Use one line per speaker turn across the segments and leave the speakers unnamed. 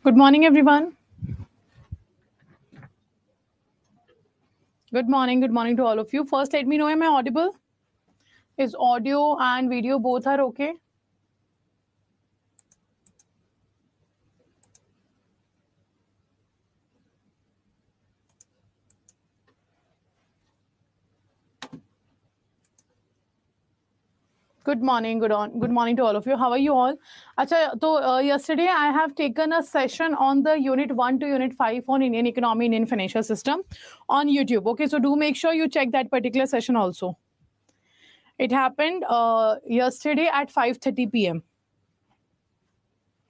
Good morning, everyone. Good morning. Good morning to all of you. First, let me know, am I audible? Is audio and video both are okay? Good morning. Good morning to all of you. How are you all? Acha, so yesterday I have taken a session on the Unit 1 to Unit 5 on Indian economy, Indian financial system on YouTube. Okay, so do make sure you check that particular session also. It happened yesterday at 5:30 p.m.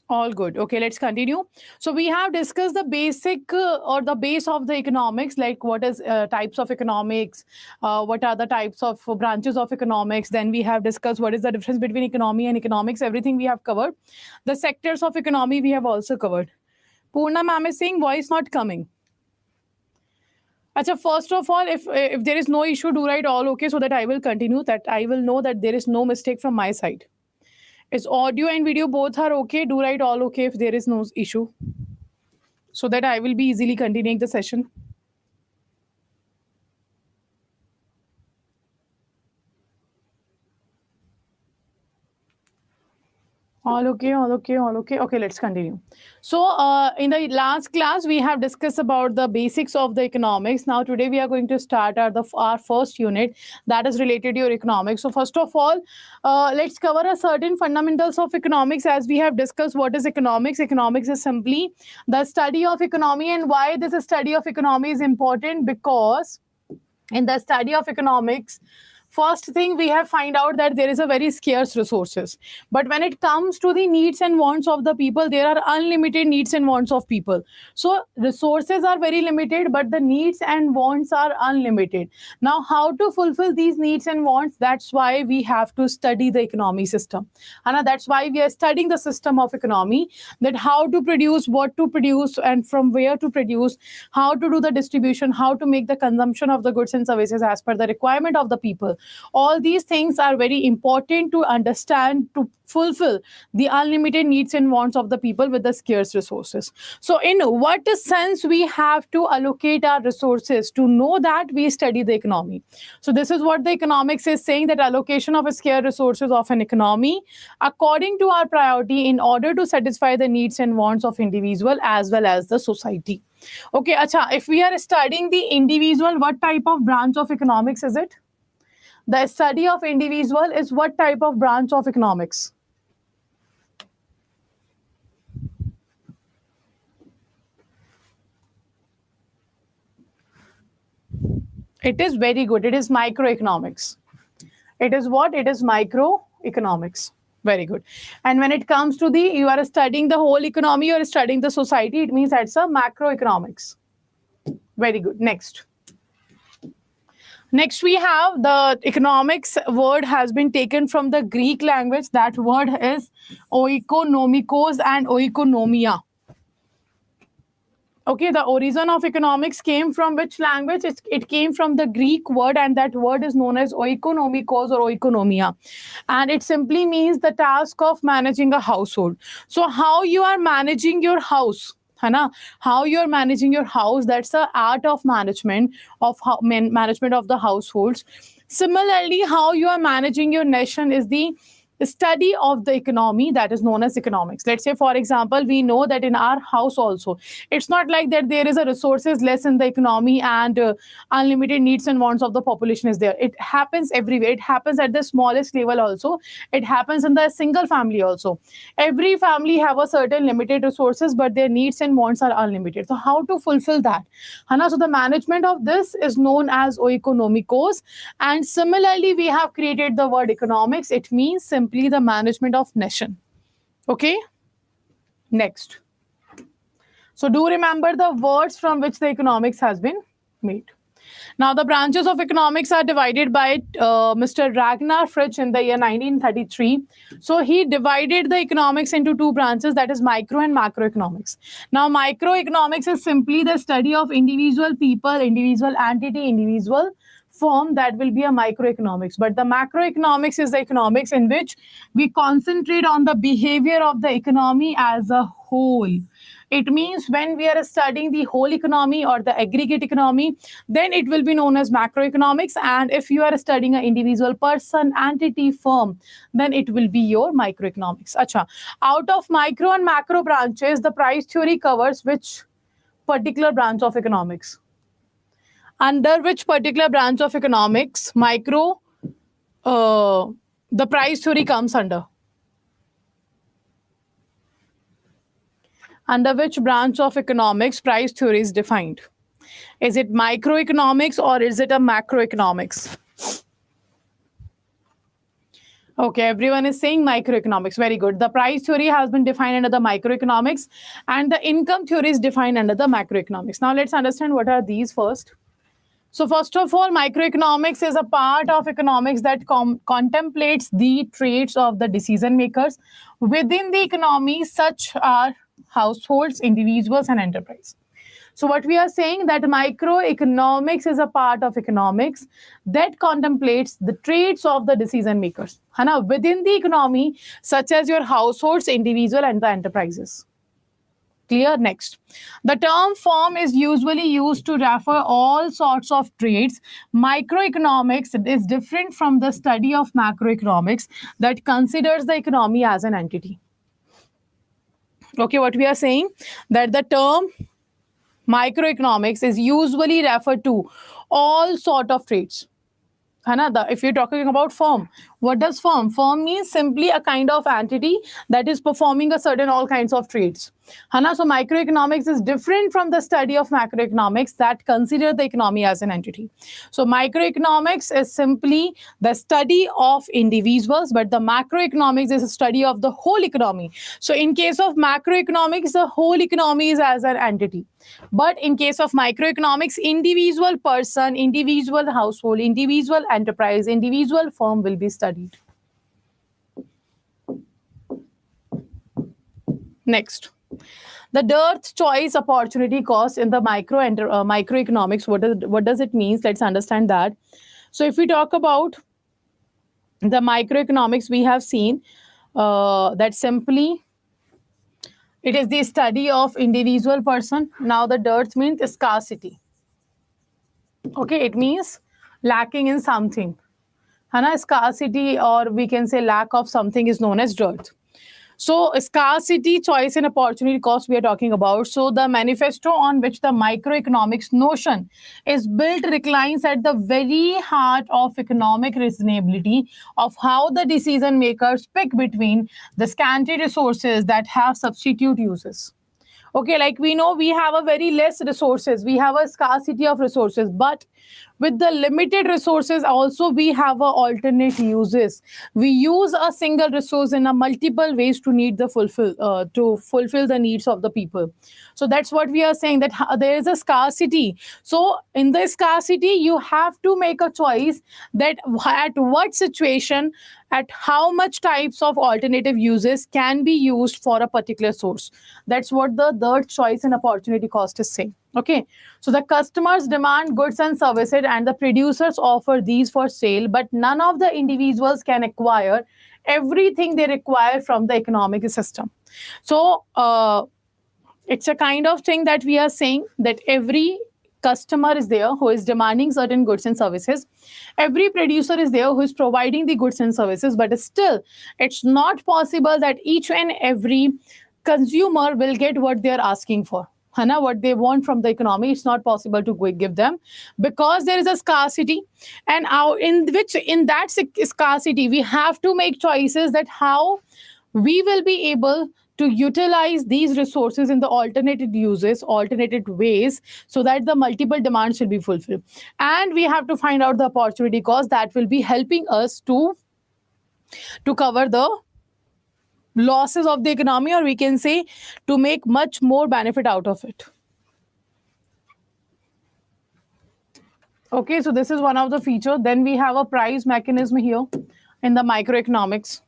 All good. Okay, let's continue. So we have discussed the basic or the base of the economics, like what is types of economics, what are the types of branches of economics. Then we have discussed what is the difference between economy and economics. Everything we have covered. The sectors of economy we have also covered. Poorna ma'am is saying voice not coming. Achha, first of all, if there is no issue, do write all okay so that I will continue, that I will know that there is no mistake from my side. Is audio and video both are okay? Do write all okay if there is no issue, so that I will be easily continuing the session. All okay, all okay, all okay. Okay, let's continue. So in the last class, we have discussed about the basics of the economics. Now today we are going to start our first unit that is related to your economics. So first of all, let's cover a certain fundamentals of economics. As we have discussed, what is economics? Economics is simply the study of economy. And why this study of economy is important? Because in the study of economics, first thing we have find out that there is a very scarce resources, but when it comes to the needs and wants of the people, there are unlimited needs and wants of people. So resources are very limited, but the needs and wants are unlimited. Now how to fulfill these needs and wants? That's why we have to study the economy system, and that's why we are studying the system of economy, that how to produce, what to produce, and from where to produce, how to do the distribution, how to make the consumption of the goods and services as per the requirement of the people. All these things are very important to understand to fulfill the unlimited needs and wants of the people with the scarce resources. So in what sense we have to allocate our resources? To know that, we study the economy. So this is what the economics is saying, that allocation of scarce resources of an economy according to our priority in order to satisfy the needs and wants of individual as well as the society. Okay, acha, if we are studying the individual, what type of branch of economics is it? The study of individual is what type of branch of economics? It is very good. It is microeconomics. It is what? It is microeconomics. Very good. And when it comes to you are studying the whole economy, you are studying the society, it means that's a macroeconomics. Very good. Next. Next, we have the economics word has been taken from the Greek language. That word is oikonomikos and oikonomia. Okay, the origin of economics came from which language? It came from the Greek word, and that word is known as oikonomikos or oikonomia. And it simply means the task of managing a household. So how you are managing your house? How you're managing your house, that's the art of management of management of the households. Similarly, how you are managing your nation is the study of the economy, that is known as economics. Let's say, for example, we know that in our house also, it's not like that there is a resources less in the economy and unlimited needs and wants of the population is there. It happens everywhere. It happens at the smallest level also. It happens in the single family also. Every family have a certain limited resources, but their needs and wants are unlimited. So how to fulfill that? So the management of this is known as oikonomikos. And similarly, we have created the word economics. It means simply the management of nation. Okay. Next. So do remember the words from which the economics has been made. Now the branches of economics are divided by Mr. Ragnar Fritsch in the year 1933. So he divided the economics into two branches, that is micro and macroeconomics. Now microeconomics is simply the study of individual people, individual entity, individual firm, that will be a microeconomics. But the macroeconomics is the economics in which we concentrate on the behavior of the economy as a whole. It means when we are studying the whole economy or the aggregate economy, then it will be known as macroeconomics. And if you are studying an individual person, entity, firm, then it will be your microeconomics. Acha. Out of micro and macro branches, the price theory covers which particular branch of economics? Under which particular branch of economics, the price theory comes under? Under which branch of economics price theory is defined? Is it microeconomics or is it a macroeconomics? Okay, everyone is saying microeconomics. Very good. The price theory has been defined under the microeconomics and the income theory is defined under the macroeconomics. Now let's understand what are these first. So first of all, microeconomics is a part of economics that contemplates the traits of the decision makers within the economy, such are households, individuals, and enterprise. So what we are saying that microeconomics is a part of economics that contemplates the traits of the decision makers within the economy, such as your households, individual, and the enterprises. Clear? Next. The term firm is usually used to refer all sorts of traits. Microeconomics is different from the study of macroeconomics that considers the economy as an entity. Okay, what we are saying that the term microeconomics is usually referred to all sort of traits. If you're talking about firm, what does firm? Firm means simply a kind of entity that is performing a certain all kinds of traits. So microeconomics is different from the study of macroeconomics that consider the economy as an entity. So microeconomics is simply the study of individuals, but the macroeconomics is a study of the whole economy. So in case of macroeconomics, the whole economy is as an entity. But in case of microeconomics, individual person, individual household, individual enterprise, individual firm will be studied. Next. The dearth, choice, opportunity, cost in the microeconomics, what does it mean? Let's understand that. So if we talk about the microeconomics, we have seen that simply it is the study of individual person. Now the dearth means scarcity. Okay, it means lacking in something. Scarcity, or we can say lack of something, is known as dearth. So scarcity, choice, and opportunity cost we are talking about. So the manifesto on which the microeconomics notion is built reclines at the very heart of economic reasonability of how the decision makers pick between the scanty resources that have substitute uses. Okay, like we know we have a very less resources. We have a scarcity of resources, but with the limited resources also we have a alternate uses. We use a single resource in a multiple ways to fulfill the needs of the people. So that's what we are saying, that there is a scarcity. So in the scarcity you have to make a choice that at what situation, at how much types of alternative uses can be used for a particular source. That's what the third choice and opportunity cost is saying. Okay, so the customers demand goods and services and the producers offer these for sale, but none of the individuals can acquire everything they require from the economic system. So it's a kind of thing that we are saying that every customer is there who is demanding certain goods and services. Every producer is there who is providing the goods and services, but still it's not possible that each and every consumer will get what they are asking for. What they want from the economy, it's not possible to give them because there is a scarcity. And in that scarcity, we have to make choices that how we will be able to utilize these resources in the alternative uses, alternative ways, so that the multiple demands will be fulfilled. And we have to find out the opportunity cost that will be helping us to cover the losses of the economy, or we can say to make much more benefit out of it. Okay, so this is one of the features. Then we have a price mechanism here in the microeconomics.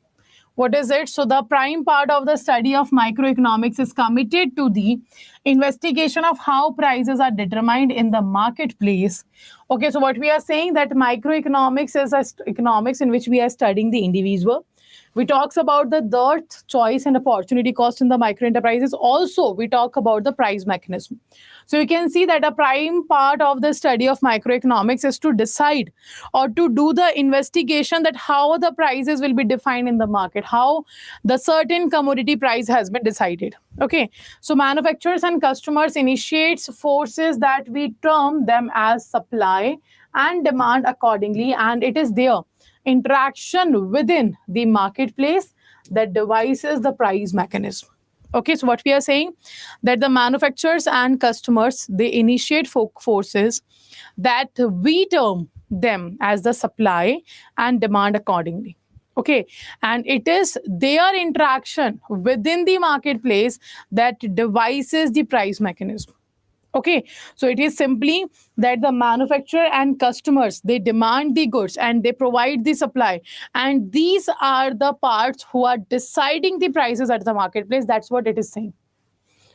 What is it? So the prime part of the study of microeconomics is committed to the investigation of how prices are determined in the marketplace. Okay, so what we are saying that microeconomics is economics in which we are studying the individual. We talks about the dearth, choice, and opportunity cost in the micro enterprises. Also, we talk about the price mechanism. So you can see that a prime part of the study of microeconomics is to decide or to do the investigation that how the prices will be defined in the market, how the certain commodity price has been decided. Okay, so manufacturers and customers initiates forces that we term them as supply and demand accordingly, and it is their interaction within the marketplace that devises the price mechanism. Okay, so what we are saying that the manufacturers and customers they initiate forces that we term them as the supply and demand accordingly. Okay, and it is their interaction within the marketplace that devises the price mechanism. Okay, so it is simply that the manufacturer and customers they demand the goods and they provide the supply, and these are the parts who are deciding the prices at the marketplace. That's what it is saying.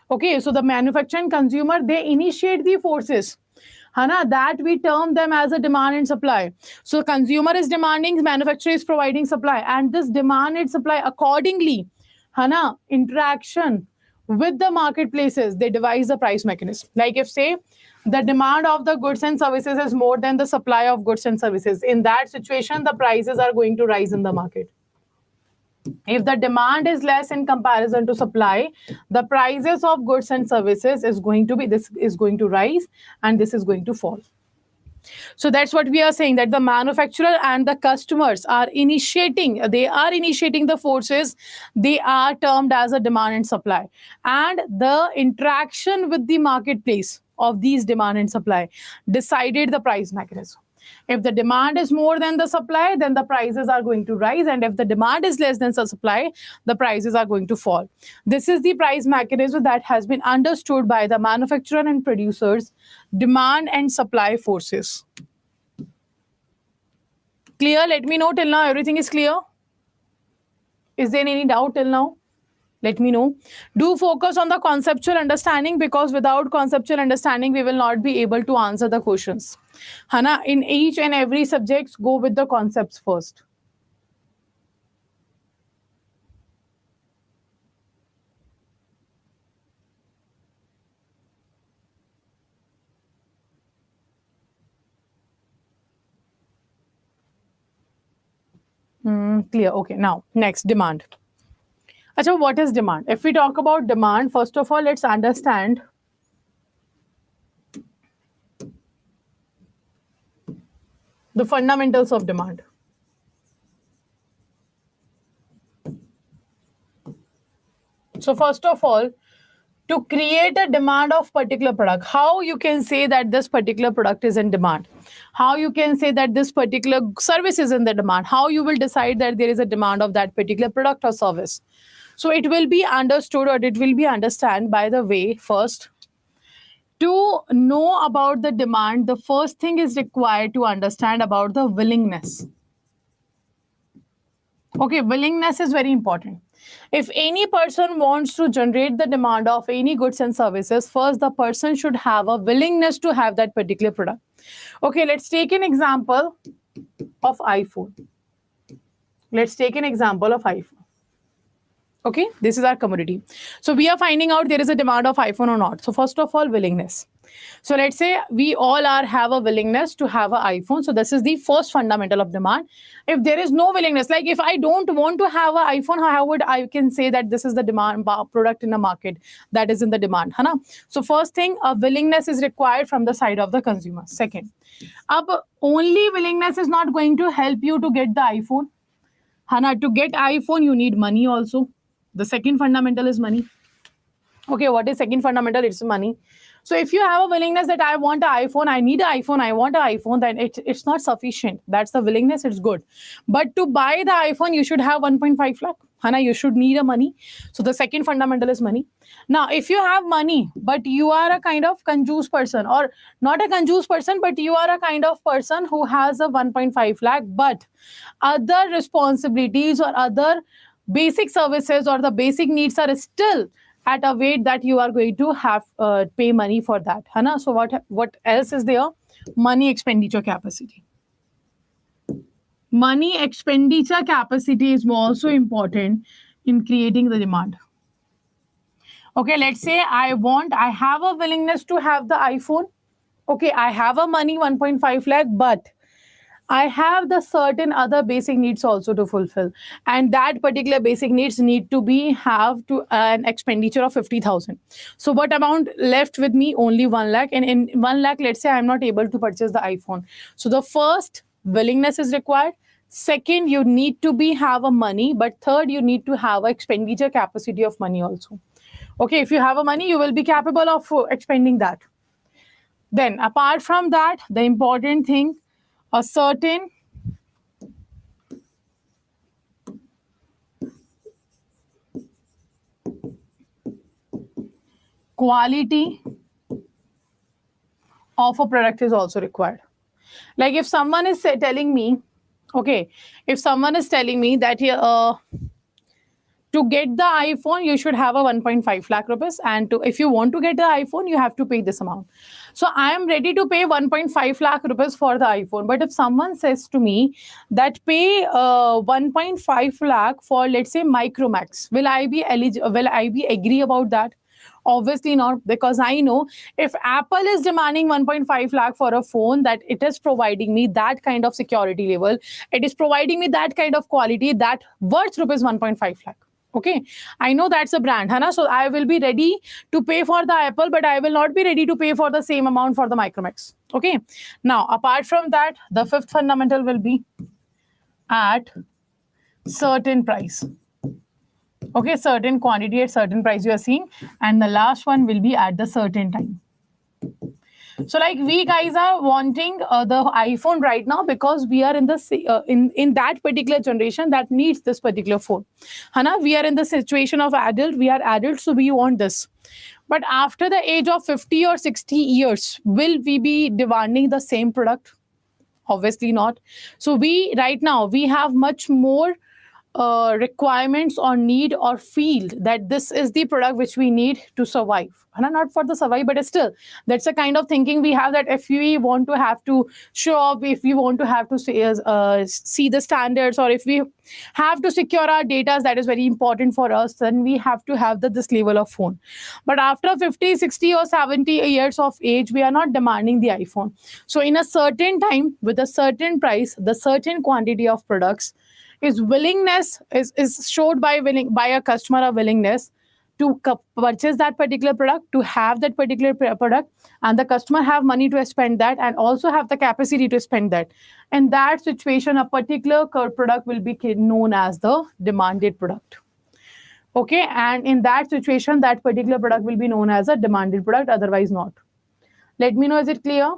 Okay, so the manufacturer and consumer they initiate the forces. Hana, that we term them as a demand and supply. So consumer is demanding, manufacturer is providing supply, and this demand and supply accordingly, Hana, interaction with the marketplaces, they devise the price mechanism. Like if say the demand of the goods and services is more than the supply of goods and services, in that situation, the prices are going to rise in the market. If the demand is less in comparison to supply, the prices of goods and services is going to be, this is going to rise and this is going to fall. So that's what we are saying, that the manufacturer and the customers are initiating the forces. They are termed as a demand and supply, and the interaction with the marketplace of these demand and supply decided the price mechanism. If the demand is more than the supply, then the prices are going to rise. And if the demand is less than the supply, the prices are going to fall. This is the price mechanism that has been understood by the manufacturer and producers, demand and supply forces. Clear? Let me know till now. Everything is clear? Is there any doubt till now? Let me know. Do focus on the conceptual understanding, because without conceptual understanding, we will not be able to answer the questions. Hana, in each and every subject, go with the concepts first. Clear. Okay, now next, demand. Achha, what is demand? If we talk about demand, first of all, let's understand the fundamentals of demand. So first of all, to create a demand of particular product, how you can say that this particular product is in demand, how you can say that this particular service is in the demand, how you will decide that there is a demand of that particular product or service. So it will be understood, or it will be understood by the way, first, to know about the demand, the first thing is required to understand about the willingness. Okay, willingness is very important. If any person wants to generate the demand of any goods and services, first the person should have a willingness to have that particular product. Okay, let's take an example of iPhone. Let's take an example of iPhone. Okay, this is our commodity. So we are finding out there is a demand of iPhone or not. So first of all, willingness. So let's say we all have a willingness to have an iPhone. So this is the first fundamental of demand. If there is no willingness, like if I don't want to have an iPhone, how would I can say that this is the demand product in the market that is in the demand? Hai na? So first thing, a willingness is required from the side of the consumer. Second, only willingness is not going to help you to get the iPhone. Hai na? To get iPhone, you need money also. The second fundamental is money. Okay, what is second fundamental? It's money. So if you have a willingness that I want an iPhone, I need an iPhone, I want an iPhone, then it's not sufficient. That's the willingness, it's good. But to buy the iPhone, you should have 1.5 lakh. Hana, you should need a money. So the second fundamental is money. Now, if you have money, but you are a kind of conjuice person, or not a conjuice person, but you are a kind of person who has a 1.5 lakh, but other responsibilities or other basic services or the basic needs are still at a weight that you are going to have pay money for that, है ना? So what else is there? Money expenditure capacity. Money expenditure capacity is also important in creating the demand. Okay, let's say I have a willingness to have the iPhone. Okay, I have a money 1.5 lakh, but I have the certain other basic needs also to fulfill, and that particular basic needs need to be have to an expenditure of 50,000. So what amount left with me? Only 1 lakh, and in 1 lakh, let's say I'm not able to purchase the iPhone. So the first, willingness is required. Second, you need to be have a money, but third, you need to have a expenditure capacity of money also. Okay, if you have a money, you will be capable of expending that. Then apart from that, the important thing, a certain quality of a product is also required. Like if someone is telling me, okay, if someone is telling me that to get the iPhone, you should have a 1.5 lakh rupees. And if you want to get the iPhone, you have to pay this amount. So I am ready to pay 1.5 lakh rupees for the iPhone. But if someone says to me that pay 1.5 lakh for, let's say, Micromax, will I be eligible? Will I be agree about that? Obviously not, because I know if Apple is demanding 1.5 lakh for a phone, that it is providing me that kind of security level, it is providing me that kind of quality that worth rupees 1.5 lakh. Okay, I know that's a brand, Hana. So I will be ready to pay for the Apple, but I will not be ready to pay for the same amount for the Micromax. Okay, now apart from that, the fifth fundamental will be at certain price. Okay, certain quantity at certain price you are seeing, and the last one will be at the certain time. So like we guys are wanting the iPhone right now because we are in the in that particular generation that needs this particular phone. Hana, we are in the situation of adult, we are adults, so we want this. But after the age of 50 or 60 years, will we be demanding the same product? Obviously not. So we right now, we have much more requirements or need or feel that this is the product which we need to survive. Not for the survive, but still, that's the kind of thinking we have, that if we want to have to show up, if we want to have to see the standards, or if we have to secure our data, that is very important for us, then we have to have this level of phone. But after 50, 60 or 70 years of age, we are not demanding the iPhone. So in a certain time, with a certain price, the certain quantity of products, is willingness is showed by a customer, a willingness to purchase that particular product, to have that particular product, and the customer have money to spend that, and also have the capacity to spend that. In that situation, a particular product will be known as the demanded product. Okay, and in that situation, that particular product will be known as a demanded product, otherwise not. Let me know, is it clear?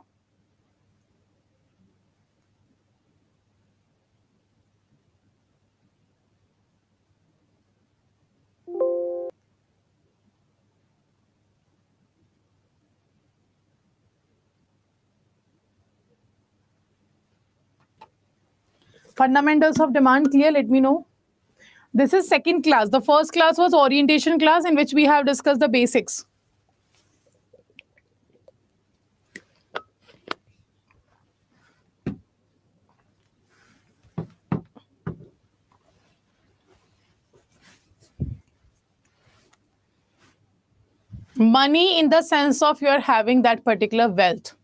Fundamentals of demand clear? Let me know. This is second class. The first class was orientation class, in which we have discussed the basics. Money in the sense of you are having that particular wealth.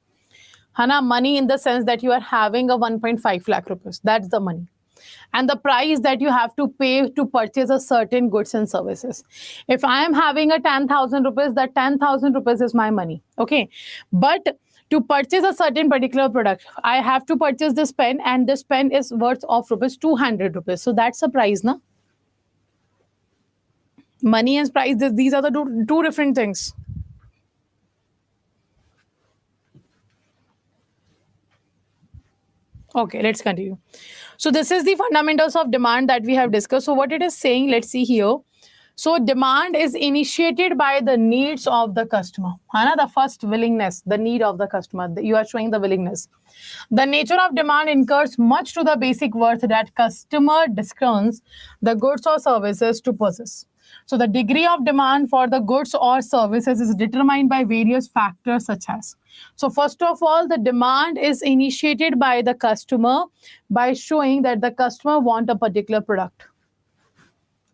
Hana, money in the sense that you are having a 1.5 lakh rupees. That's the money. And the price that you have to pay to purchase a certain goods and services. If I am having a 10,000 rupees, that 10,000 rupees is my money. Okay. But to purchase a certain particular product, I have to purchase this pen, and this pen is worth of rupees 200 rupees. So that's a price, na? Money and price, these are the two different things. Okay, let's continue. So this is the fundamentals of demand that we have discussed. So what it is saying, let's see here. So demand is initiated by the needs of the customer. है ना? The first willingness, the need of the customer. You are showing the willingness. The nature of demand incurs much to the basic worth that customer discerns the goods or services to possess. So the degree of demand for the goods or services is determined by various factors such as. So first of all, the demand is initiated by the customer by showing that the customer want a particular product.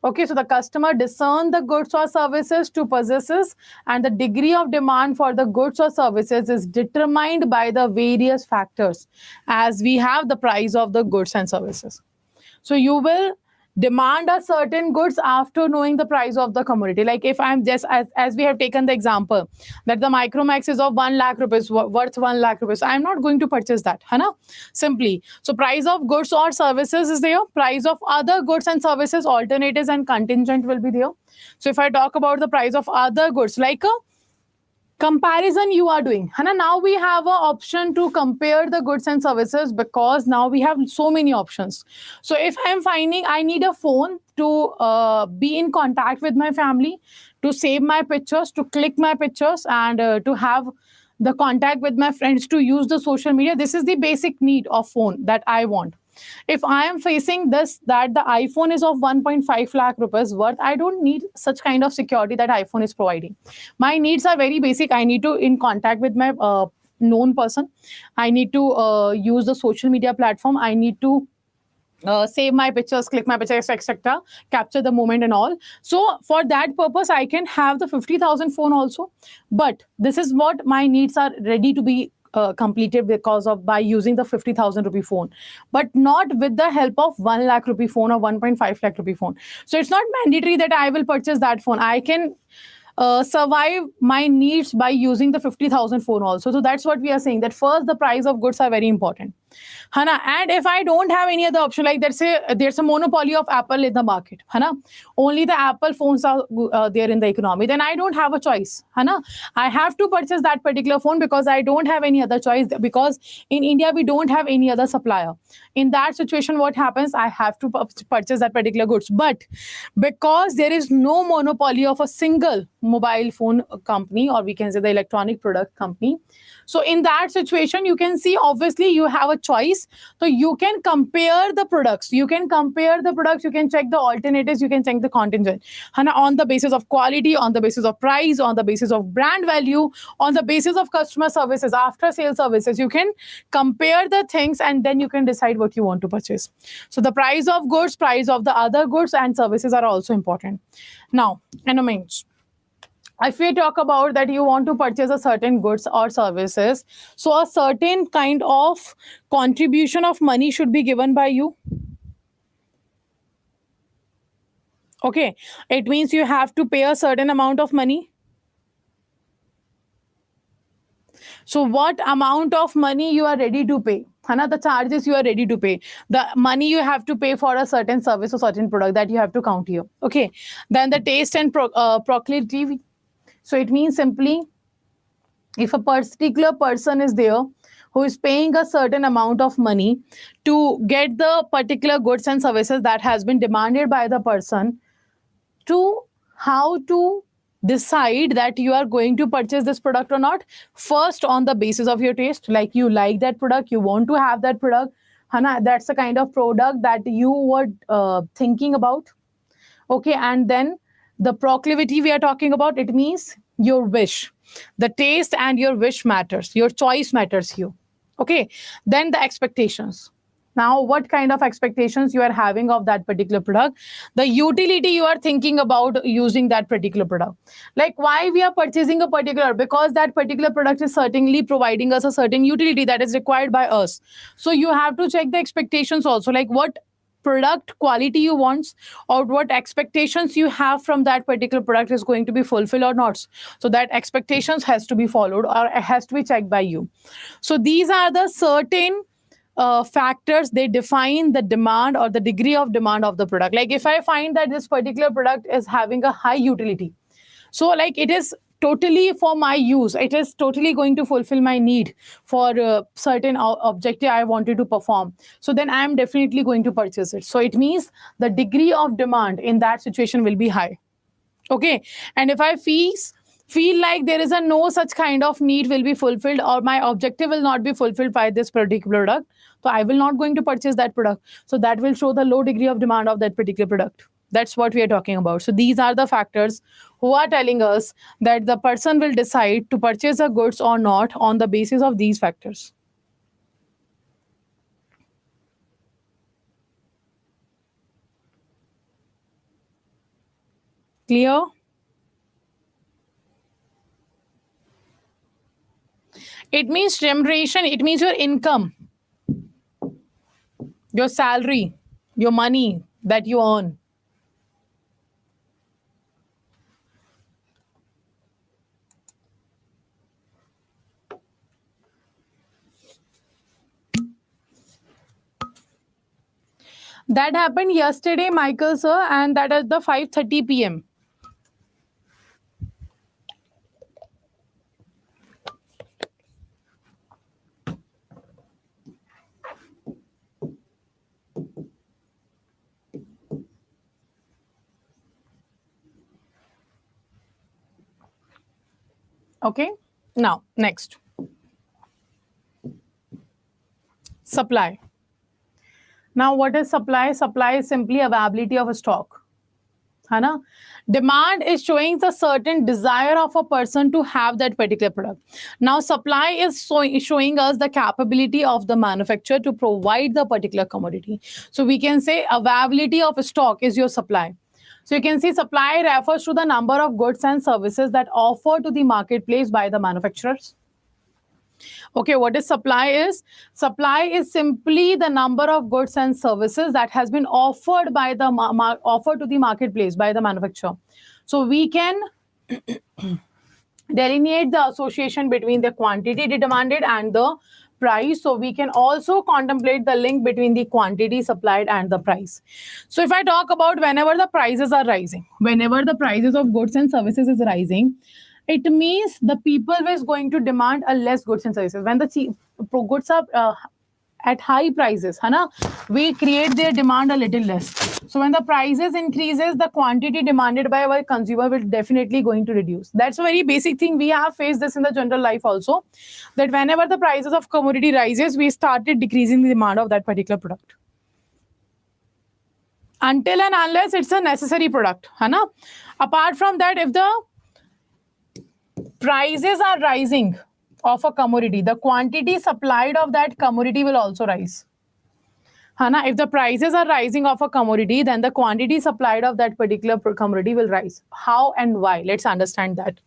Okay, so the customer discern the goods or services to possesses, and the degree of demand for the goods or services is determined by the various factors, as we have the price of the goods and services. So you will demand a certain goods after knowing the price of the commodity. Like if I'm just, as we have taken the example that the Micromax is of 1 lakh rupees, worth 1 lakh rupees, I'm not going to purchase that, है ना? Simply. So price of goods or services is there. Price of other goods and services, alternatives and contingent will be there. So if I talk about the price of other goods, like a comparison you are doing, Hana, now we have an option to compare the goods and services because now we have so many options. So if I'm finding I need a phone to be in contact with my family, to save my pictures, to click my pictures, and to have the contact with my friends, to use the social media, this is the basic need of phone that I want. If I am facing this, that the iPhone is of 1.5 lakh rupees worth, I don't need such kind of security that iPhone is providing. My needs are very basic. I need to in contact with my known person. I need to use the social media platform. I need to save my pictures, click my pictures, etc., capture the moment and all. So for that purpose, I can have the 50,000 phone also. But this is what my needs are ready to be completed because of by using the 50,000 rupee phone, but not with the help of 1 lakh rupee phone or 1.5 lakh rupee phone. So it's not mandatory that I will purchase that phone. I can survive my needs by using the 50,000 phone also. So that's what we are saying, that first the price of goods are very important. Hana, and if I don't have any other option, like let's say there's a monopoly of Apple in the market, Hana, only the Apple phones are there in the economy, then I don't have a choice. Hana, I have to purchase that particular phone because I don't have any other choice, because in India we don't have any other supplier. In that situation, what happens? I have to purchase that particular goods. But because there is no monopoly of a single mobile phone company, or we can say the electronic product company, so in that situation, you can see obviously you have a choice. So you can compare the products. You can compare the products. You can check the alternatives. You can check the contingent. On the basis of quality, on the basis of price, on the basis of brand value, on the basis of customer services, after sales services, you can compare the things and then you can decide what you want to purchase. So the price of goods, price of the other goods and services are also important. Now, if we talk about that you want to purchase a certain goods or services, so a certain kind of contribution of money should be given by you. Okay, it means you have to pay a certain amount of money. So what amount of money you are ready to pay? The charges you are ready to pay, the money you have to pay for a certain service or certain product, that you have to count here. Okay, then the taste and proclivity. So it means simply, if a particular person is there who is paying a certain amount of money to get the particular goods and services that has been demanded by the person, to how to decide that you are going to purchase this product or not. First, on the basis of your taste, like you like that product, you want to have that product, that's the kind of product that you were thinking about. Okay, and then the proclivity we are talking about, it means your wish. The taste and your wish matters. Your choice matters here. Okay, then the expectations. Now, what kind of expectations you are having of that particular product? The utility you are thinking about using that particular product. Like why we are purchasing a particular, because that particular product is certainly providing us a certain utility that is required by us. So you have to check the expectations also, like what product quality you want or what expectations you have from that particular product is going to be fulfilled or not. So that expectations has to be followed or has to be checked by you. So these are the certain factors, they define the demand or the degree of demand of the product. Like if I find that this particular product is having a high utility, so like it is totally for my use, it is totally going to fulfill my need for a certain objective I wanted to perform, so then I am definitely going to purchase it. So it means the degree of demand in that situation will be high. Okay, and if I feel like there is a no such kind of need will be fulfilled, or my objective will not be fulfilled by this particular product, so I will not going to purchase that product. So that will show the low degree of demand of that particular product. That's what we are talking about. So these are the factors who are telling us that the person will decide to purchase the goods or not on the basis of these factors. Clear? It means remuneration, it means your income, your salary, your money that you earn. That happened yesterday, Michael sir, and that at the 5:30 p.m. Okay. Now, next. Supply. Now, what is supply? Supply is simply availability of a stock. Hana? Demand is showing the certain desire of a person to have that particular product. Now, supply is showing us the capability of the manufacturer to provide the particular commodity. So we can say availability of stock is your supply. So you can see supply refers to the number of goods and services that offer to the marketplace by the manufacturers. Okay, what is supply is? Supply is simply the number of goods and services that has been offered by the offered to the marketplace by the manufacturer. So we can delineate the association between the quantity demanded and the price. So we can also contemplate the link between the quantity supplied and the price. So if I talk about whenever the prices are rising, whenever the prices of goods and services is rising, it means the people is going to demand a less goods and services. When the goods are at high prices, Hana, we create their demand a little less. So when the prices increases, the quantity demanded by our consumer will definitely going to reduce. That's a very basic thing. We have faced this in the general life also, that whenever the prices of commodity rises, we started decreasing the demand of that particular product. Until and unless it's a necessary product, Hana. Apart from that, if the prices are rising of a commodity, the quantity supplied of that commodity will also rise. Hana, if the prices are rising of a commodity, then the quantity supplied of that particular commodity will rise. How and why? Let's understand that.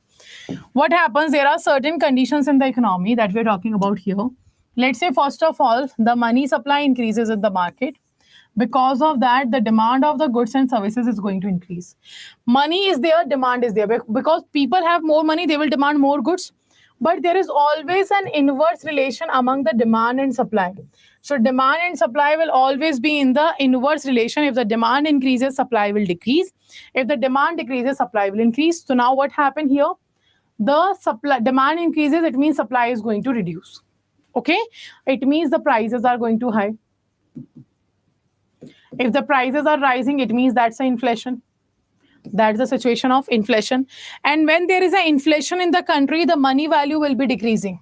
What happens? There are certain conditions in the economy that we're talking about here. Let's say, first of all, the money supply increases in the market. Because of that, the demand of the goods and services is going to increase. Money is there, demand is there. Because people have more money, they will demand more goods. But there is always an inverse relation among the demand and supply. So demand and supply will always be in the inverse relation. If the demand increases, supply will decrease. If the demand decreases, supply will increase. So now what happened here? The supply demand increases, it means supply is going to reduce. Okay? It means the prices are going to high. If the prices are rising, it means that's an inflation. That's the situation of inflation. And when there is an inflation in the country, the money value will be decreasing.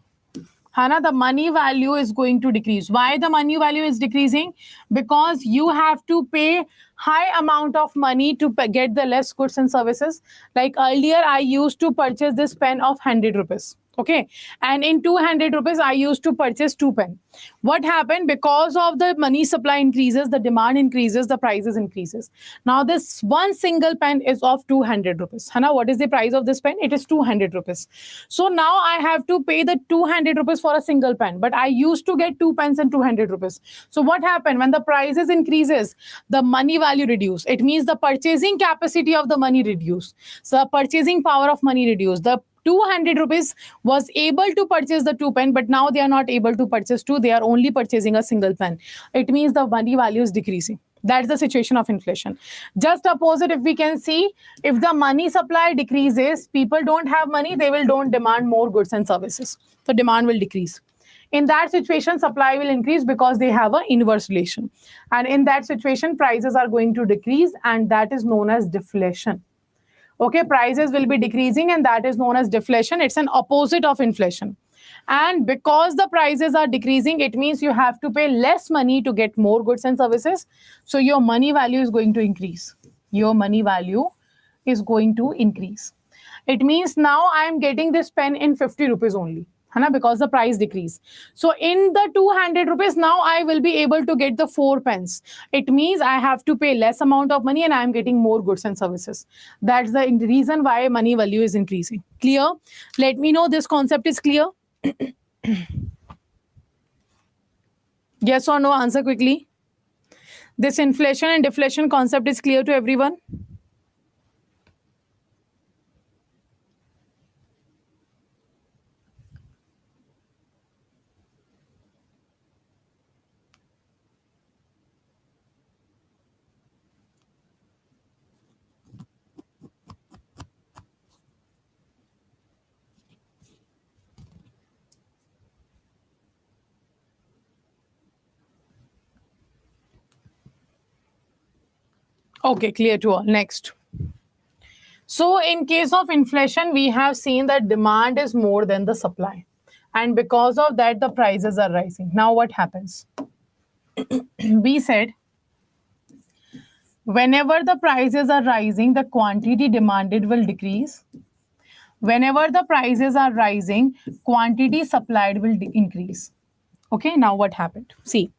Hana, the money value is going to decrease. Why the money value is decreasing? Because you have to pay high amount of money to get the less goods and services. Like earlier, I used to purchase this pen of 100 rupees. Okay. And in 200 rupees, I used to purchase 2 pen. What happened? Because of the money supply increases, the demand increases, the prices increases. Now, this one single pen is of 200 rupees. Hana, what is the price of this pen? It is 200 rupees. So now I have to pay the 200 rupees for a single pen, but I used to get 2 pens and 200 rupees. So what happened? When the prices increases, the money value reduce. It means the purchasing capacity of the money reduce. So the purchasing power of money reduce. The 200 rupees was able to purchase the 2 pen, but now they are not able to purchase 2. They are only purchasing a single pen. It means the money value is decreasing. That's the situation of inflation. Just opposite, if we can see, if the money supply decreases, people don't have money, they will don't demand more goods and services. So demand will decrease. In that situation, supply will increase because they have an inverse relation. And in that situation, prices are going to decrease, and that is known as deflation. Okay, prices will be decreasing, and that is known as deflation. It's an opposite of inflation. And because the prices are decreasing, it means you have to pay less money to get more goods and services. So your money value is going to increase. Your money value is going to increase. It means now I am getting this pen in 50 rupees only. Because the price decrease. So in the 200 rupees, now I will be able to get the 4 pens. It means I have to pay less amount of money and I am getting more goods and services. That's the reason why money value is increasing. Clear? Let me know this concept is clear. Yes or no? Answer quickly. This inflation and deflation concept is clear to everyone? Okay, clear to all. Next. So in case of inflation, we have seen that demand is more than the supply. And because of that, the prices are rising. Now what happens? We said, whenever the prices are rising, the quantity demanded will decrease. Whenever the prices are rising, quantity supplied will increase. Okay, now what happened? See,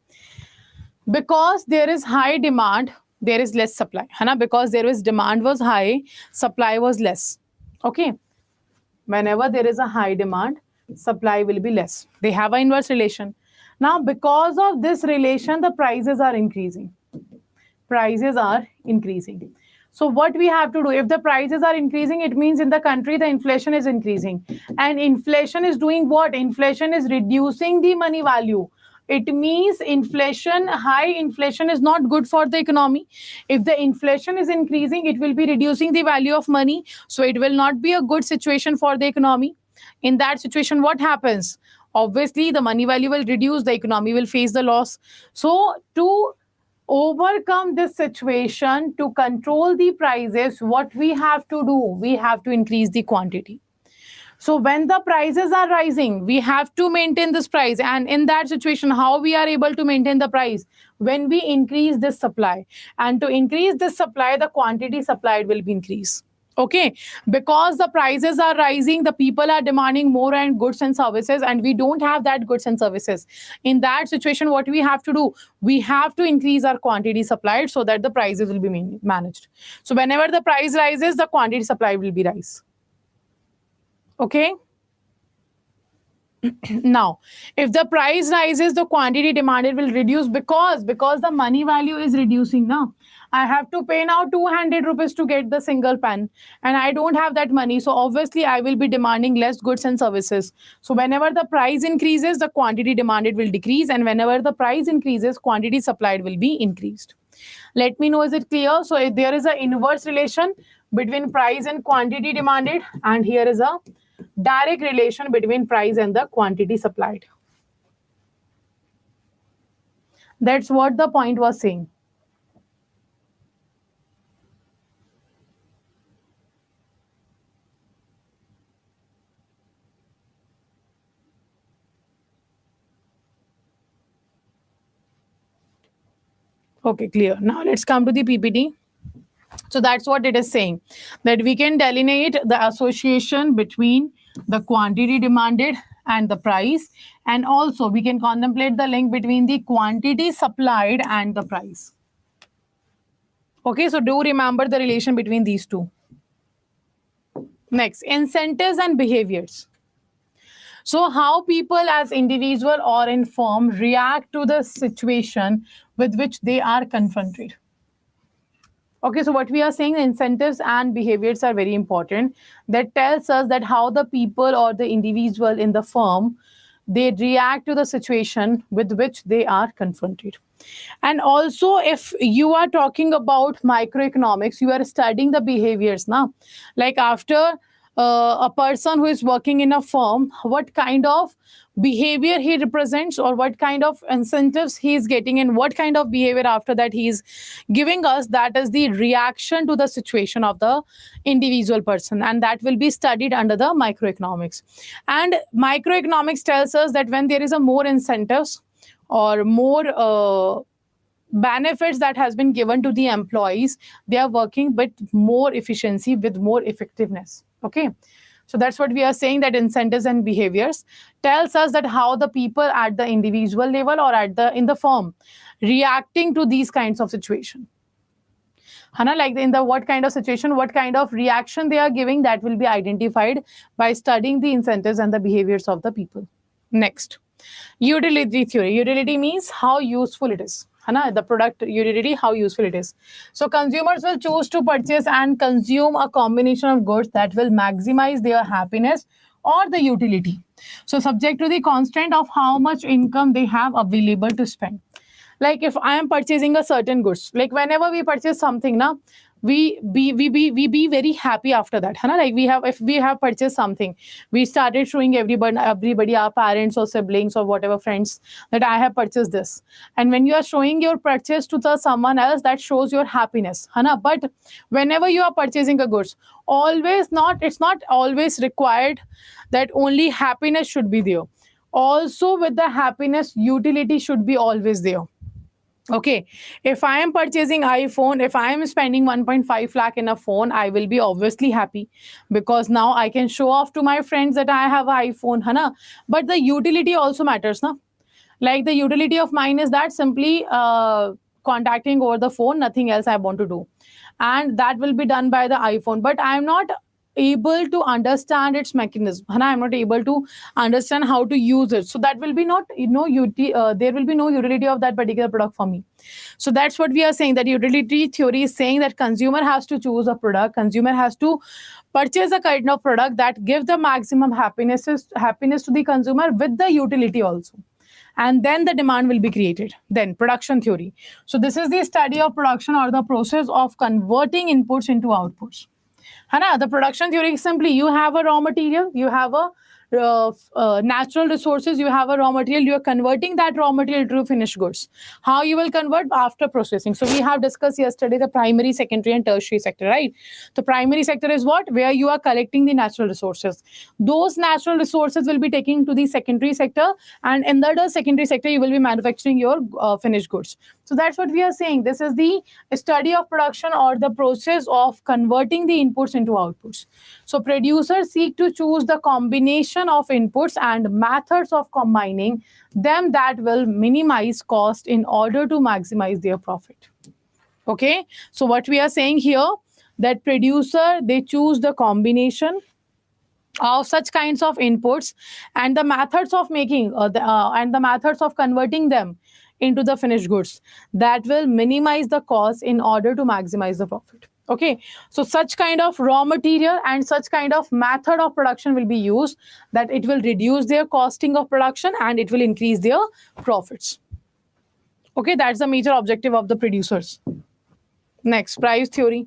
because there is high demand, there is less supply. Because there is demand was high, supply was less. Okay, whenever there is a high demand, supply will be less. They have an inverse relation. Now, because of this relation, the prices are increasing. Prices are increasing. So what we have to do, if the prices are increasing, it means in the country, the inflation is increasing. And inflation is doing what? Inflation is reducing the money value. It means inflation, high inflation is not good for the economy. If the inflation is increasing, it will be reducing the value of money. So it will not be a good situation for the economy. In that situation, what happens? Obviously, the money value will reduce, the economy will face the loss. So to overcome this situation, to control the prices, what we have to do? We have to increase the quantity. So when the prices are rising, we have to maintain this price. And in that situation, how we are able to maintain the price? When we increase this supply. And to increase this supply, the quantity supplied will be increased. Okay, because the prices are rising, the people are demanding more and goods and services, and we don't have that goods and services. In that situation, what we have to do? We have to increase our quantity supplied so that the prices will be managed. So whenever the price rises, the quantity supply will be rise. Okay. Now, if the price rises, the quantity demanded will reduce because the money value is reducing now. I have to pay now 200 rupees to get the single pen, and I don't have that money. So obviously, I will be demanding less goods and services. So whenever the price increases, the quantity demanded will decrease, and whenever the price increases, quantity supplied will be increased. Let me know, is it clear? So if there is an inverse relation between price and quantity demanded, and here is a direct relation between price and the quantity supplied. That's what the point was saying. Okay, clear. Now let's come to the PPT. So that's what it is saying, that we can delineate the association between the quantity demanded and the price, and also we can contemplate the link between the quantity supplied and the price. Okay, so do remember the relation between these two. Next, incentives and behaviors. So how people as individual or in firm react to the situation with which they are confronted. Okay, so what we are saying, incentives and behaviors are very important. That tells us that how the people or the individual in the firm, they react to the situation with which they are confronted. And also, if you are talking about microeconomics, you are studying the behaviors now. Like after a person who is working in a firm, what kind of behavior he represents, or what kind of incentives he is getting, and what kind of behavior after that he is giving us, that is the reaction to the situation of the individual person, and that will be studied under the microeconomics. And microeconomics tells us that when there is a more incentives or more benefits that has been given to the employees, they are working with more efficiency, with more effectiveness. Okay, so that's what we are saying, that incentives and behaviors tells us that how the people at the individual level or at the in the firm reacting to these kinds of situation. Hana, like in the what kind of situation, what kind of reaction they are giving, that will be identified by studying the incentives and the behaviors of the people. Next, utility theory. Utility means how useful it is. Hana, the product utility, how useful it is. So consumers will choose to purchase and consume a combination of goods that will maximize their happiness or the utility. So subject to the constraint of how much income they have available to spend. Like if I am purchasing a certain goods, like whenever we purchase something now, we be very happy after that, है ना? Like if we have purchased something, we started showing everybody, our parents or siblings or whatever friends, that I have purchased this. And when you are showing your purchase to the someone else, that shows your happiness, है ना? But whenever you are purchasing a goods, it's not always required that only happiness should be there. Also with the happiness, utility should be always there. Okay, if I am purchasing iPhone, if I am spending 1.5 lakh in a phone, I will be obviously happy, because now I can show off to my friends that I have an iPhone, hana. But the utility also matters, na? Like the utility of mine is that simply contacting over the phone, nothing else I want to do, and that will be done by the iPhone. But I am not able to understand its mechanism, and I'm not able to understand how to use it. So that will be not, there will be no utility of that particular product for me. So that's what we are saying, that utility theory is saying that consumer has to choose a product, consumer has to purchase a kind of product that gives the maximum happiness to the consumer with the utility also, and then the demand will be created. Then production theory. So this is the study of production, or the process of converting inputs into outputs. Hana, the production theory is simply, you have a raw material, you have a natural resources, you have a raw material, you are converting that raw material to finished goods. How you will convert? After processing. So we have discussed yesterday the primary, secondary and tertiary sector, right? The primary sector is what? Where you are collecting the natural resources. Those natural resources will be taken to the secondary sector, and in the secondary sector you will be manufacturing your finished goods. So that's what we are saying. This is the study of production, or the process of converting the inputs into outputs. So producers seek to choose the combination of inputs and methods of combining them that will minimize cost in order to maximize their profit. Okay, so what we are saying here, that producer, they choose the combination of such kinds of inputs and the methods of making and the methods of converting them into the finished goods that will minimize the cost in order to maximize the profit. Okay, so such kind of raw material and such kind of method of production will be used, that it will reduce their costing of production and it will increase their profits. Okay, that's the major objective of the producers. Next, price theory.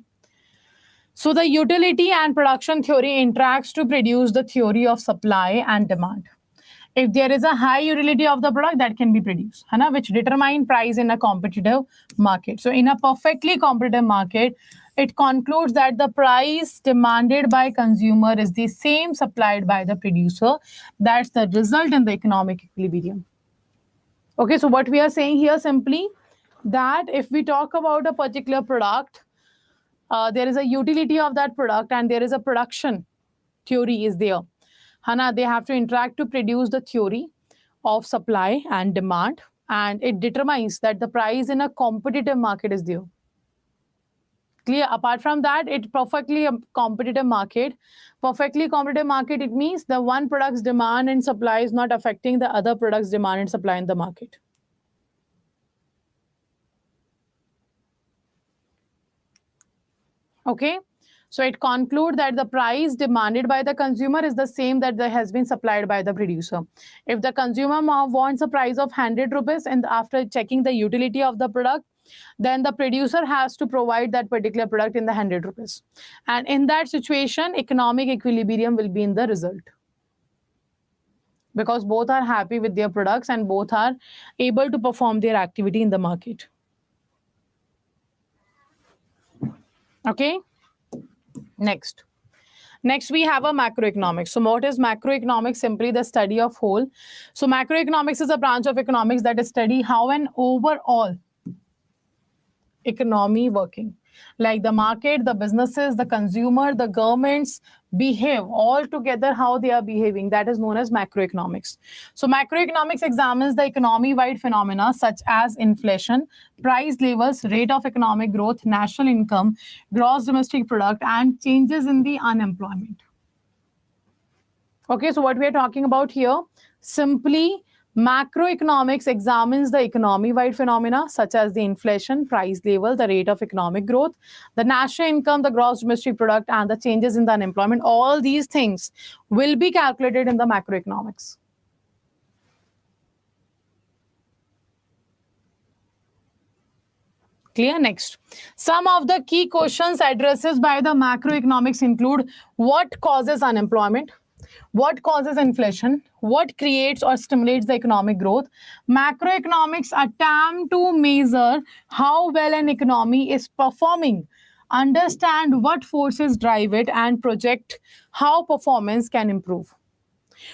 So the utility and production theory interacts to produce the theory of supply and demand. If there is a high utility of the product, that can be produced, which determine price in a competitive market. So in a perfectly competitive market, it concludes that the price demanded by consumer is the same supplied by the producer. That's the result in the economic equilibrium. Okay, so what we are saying here simply, that if we talk about a particular product, there is a utility of that product and there is a production theory is there. Hana, they have to interact to produce the theory of supply and demand, and it determines that the price in a competitive market is there. Clear? Apart from that, it perfectly a competitive market. Perfectly competitive market, it means the one product's demand and supply is not affecting the other product's demand and supply in the market. Okay, so it concludes that the price demanded by the consumer is the same that has been supplied by the producer. If the consumer wants a price of 100 rupees, and after checking the utility of the product, then the producer has to provide that particular product in the 100 rupees. And in that situation, economic equilibrium will be in the result, because both are happy with their products and both are able to perform their activity in the market. Okay. Next we have a macroeconomics. So what is macroeconomics? Simply the study of whole. So macroeconomics is a branch of economics that study how an overall economy working, like the market, the businesses, the consumer, the governments behave all together, how they are behaving. That is known as macroeconomics. So macroeconomics examines the economy-wide phenomena such as inflation, price levels, rate of economic growth, national income, gross domestic product, and changes in the unemployment. Okay, so what we are talking about here, simply macroeconomics examines the economy-wide phenomena such as the inflation, price level, the rate of economic growth, the national income, the gross domestic product, and the changes in the unemployment. All these things will be calculated in the macroeconomics. Clear? Next, some of the key questions addresses by the macroeconomics include: what causes unemployment? What causes inflation? What creates or stimulates the economic growth? Macroeconomics attempt to measure how well an economy is performing, understand what forces drive it, and project how performance can improve.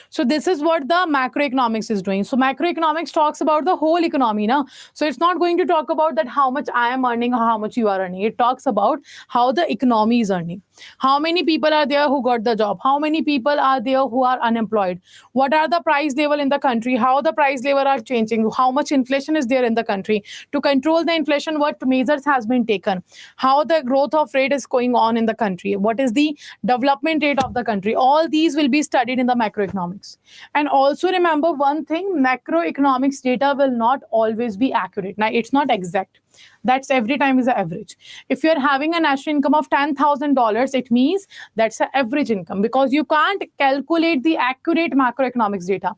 So this is what the macroeconomics is doing. So macroeconomics talks about the whole economy now. So it's not going to talk about that how much I am earning or how much you are earning. It talks about how the economy is earning. How many people are there who got the job? How many people are there who are unemployed? What are the price level in the country? How the price level are changing? How much inflation is there in the country? To control the inflation, what measures has been taken? How the growth of rate is going on in the country? What is the development rate of the country? All these will be studied in the macroeconomics. And also remember one thing, macroeconomics data will not always be accurate. Now, it's not exact. That's every time is an average. If you're having a national income of $10,000, it means that's an average income, because you can't calculate the accurate macroeconomics data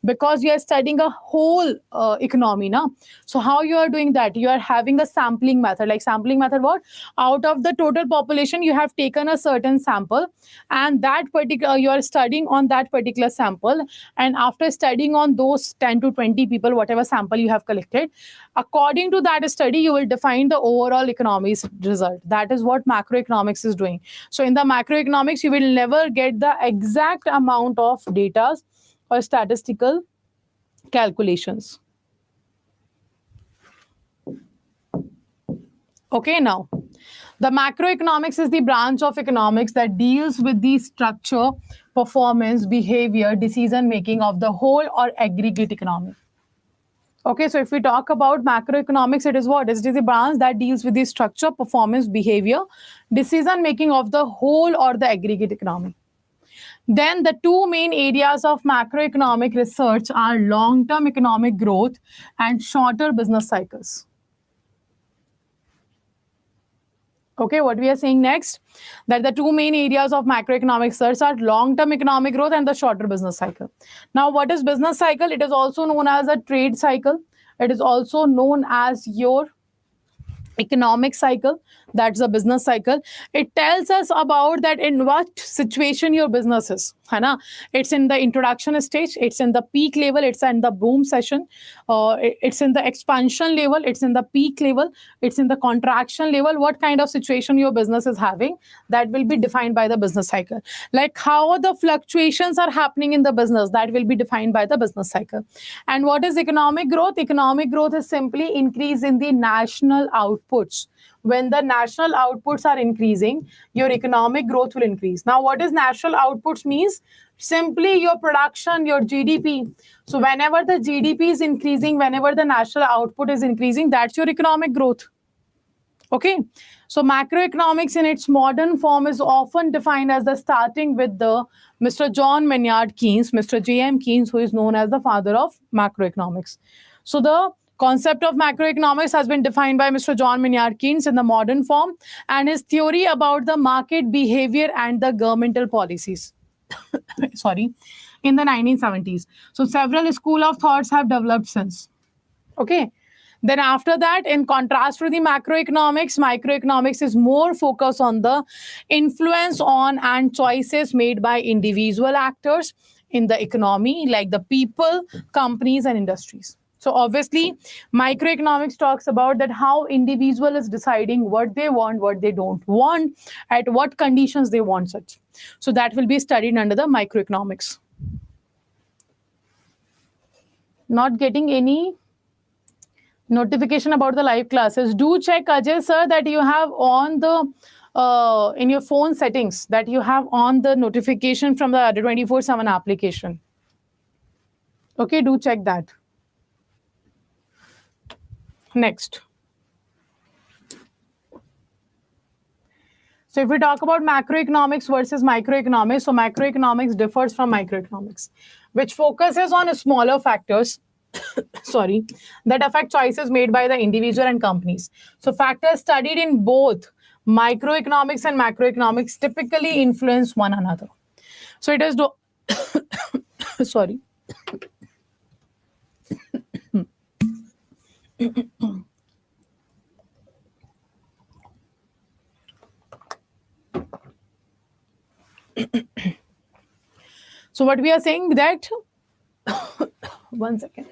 because you are studying a whole economy now. So how you are doing that? You are having a sampling method. Like sampling method, what? Out of the total population, you have taken a certain sample, and that particular you are studying on that particular sample. And after studying on those 10 to 20 people, whatever sample you have collected, according to that study, you will define the overall economy's result. That is what macroeconomics is doing. So in the macroeconomics, you will never get the exact amount of data or statistical calculations. Okay, now the macroeconomics is the branch of economics that deals with the structure, performance, behavior, decision making of the whole or aggregate economy. Okay, so if we talk about macroeconomics, it is what? It is the branch that deals with the structure, performance, behavior, decision making of the whole or the aggregate economy. Then the two main areas of macroeconomic research are long-term economic growth and shorter business cycles. Okay, what we are saying next, that the two main areas of macroeconomic research are long-term economic growth and the shorter business cycle. Now, what is business cycle? It is also known as a trade cycle. It is also known as your economic cycle. That's the business cycle. It tells us about that in what situation your business is. It's in the introduction stage, it's in the peak level, it's in the boom session, it's in the expansion level, it's in the peak level, it's in the contraction level. What kind of situation your business is having, that will be defined by the business cycle. Like how the fluctuations are happening in the business, that will be defined by the business cycle. And what is economic growth? Economic growth is simply increase in the national outputs. When the national outputs are increasing, your economic growth will increase. Now, what is national outputs means? Simply your production, your GDP. So whenever the GDP is increasing, whenever the national output is increasing, that's your economic growth. Okay. So macroeconomics in its modern form is often defined as the starting with the Mr. John Maynard Keynes, Mr. J.M. Keynes, who is known as the father of macroeconomics. So the concept of macroeconomics has been defined by Mr. John Maynard Keynes in the modern form, and his theory about the market behavior and the governmental policies. Sorry, in the 1970s. So several school of thoughts have developed since. Okay. Then after that, in contrast to the microeconomics is more focused on the influence on and choices made by individual actors in the economy, like the people, companies, and industries. So obviously, microeconomics talks about that how individual is deciding what they want, what they don't want, at what conditions they want such. So that will be studied under the microeconomics. Not getting any notification about the live classes. Do check, Ajay sir, that you have on the in your phone settings that you have on the notification from the Adda 24/7 application. Okay, do check that. Next. So if we talk about macroeconomics versus microeconomics, so macroeconomics differs from microeconomics, which focuses on smaller factors sorry, that affect choices made by the individual and companies. So factors studied in both microeconomics and macroeconomics typically influence one another. So it is sorry. So what we are saying that one second.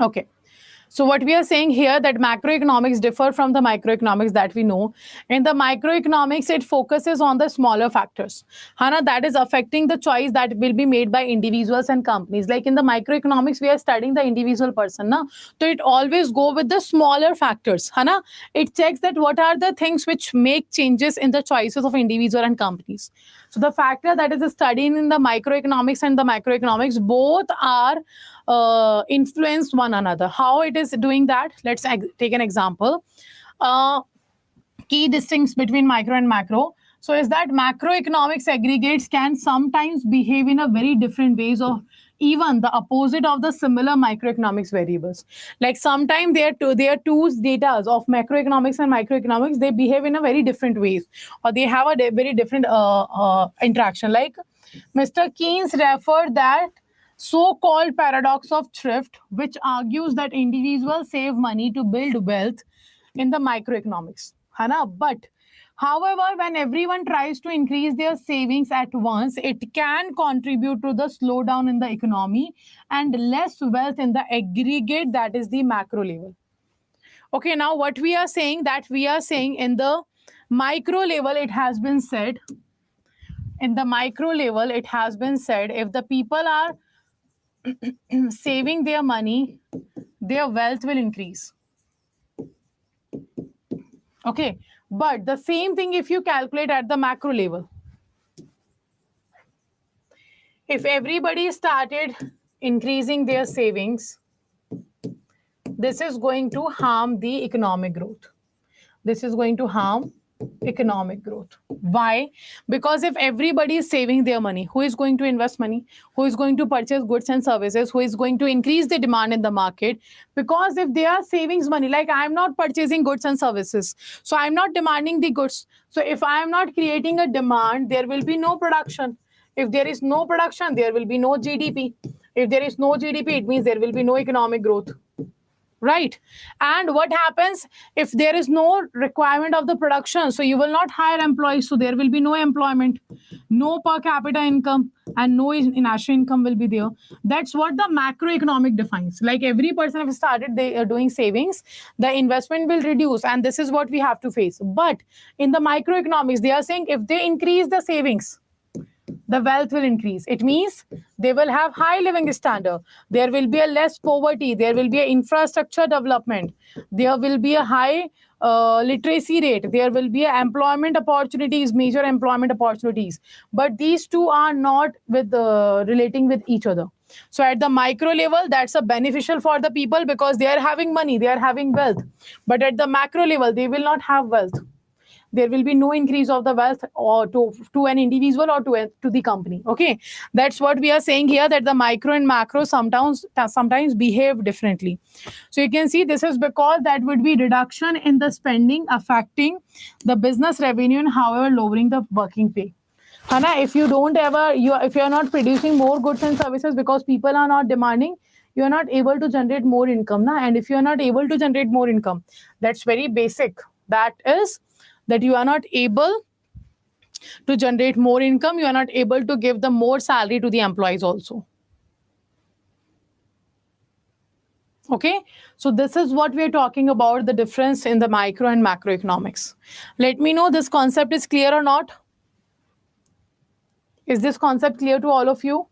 Okay. So what we are saying here that macroeconomics differ from the microeconomics that we know. In the microeconomics, it focuses on the smaller factors, Hana, that is affecting the choice that will be made by individuals and companies. Like in the microeconomics, we are studying the individual person, na? So it always go with the smaller factors, Hana. It checks that what are the things which make changes in the choices of individual and companies. So the factor that is studied in the microeconomics and the macroeconomics, both are influence one another. How it is doing that? Let's take an example. Key distinctions between micro and macro. So is that macroeconomics aggregates can sometimes behave in a very different ways of even the opposite of the similar microeconomics variables. Like sometimes they are two data of macroeconomics and microeconomics, they behave in a very different ways, or they have a very different interaction. Like Mr. Keynes referred that so-called paradox of thrift, which argues that individuals save money to build wealth in the microeconomics. Hana? But however, when everyone tries to increase their savings at once, it can contribute to the slowdown in the economy and less wealth in the aggregate, that is the macro level. Okay, now what we are saying, that we are saying in the micro level, it has been said, in the micro level, it has been said, if the people are saving their money, their wealth will increase. Okay, but the same thing if you calculate at the macro level. If everybody started increasing their savings, this is going to harm the economic growth. This is going to harm economic growth. Why? Because if everybody is saving their money, who is going to invest money? Who is going to purchase goods and services? Who is going to increase the demand in the market? Because if they are savings money, like I'm not purchasing goods and services, so I'm not demanding the goods. So if I am not creating a demand, there will be no production. If there is no production, there will be no GDP. If there is no GDP, it means there will be no economic growth. Right? And what happens if there is no requirement of the production? So you will not hire employees, so there will be no employment, no per capita income, and no national income will be there. That's what the macroeconomic defines. Like every person have started, they are doing savings, the investment will reduce, and this is what we have to face. But in the microeconomics, they are saying if they increase the savings, the wealth will increase. It means they will have high living standard. There will be a less poverty. There will be an infrastructure development. There will be a high literacy rate. There will be employment opportunities, major employment opportunities. But these two are not with relating with each other. So at the micro level, that's a beneficial for the people because they are having money, they are having wealth. But at the macro level, they will not have wealth. there will be no increase of the wealth or to an individual or to the company. Okay, that's what we are saying here, that the micro and macro sometimes behave differently. So you can see this is because that would be reduction in the spending affecting the business revenue and however lowering the working pay. Hana, if you don't ever, if you are not producing more goods and services because people are not demanding, you are not able to generate more income. Na? And if you are not able to generate more income, that's very basic. That is that you are not able to generate more income, you are not able to give the more salary to the employees also. Okay, so this is what we are talking about, the difference in the micro and macroeconomics. Let me know this concept is clear or not. Is this concept clear to all of you?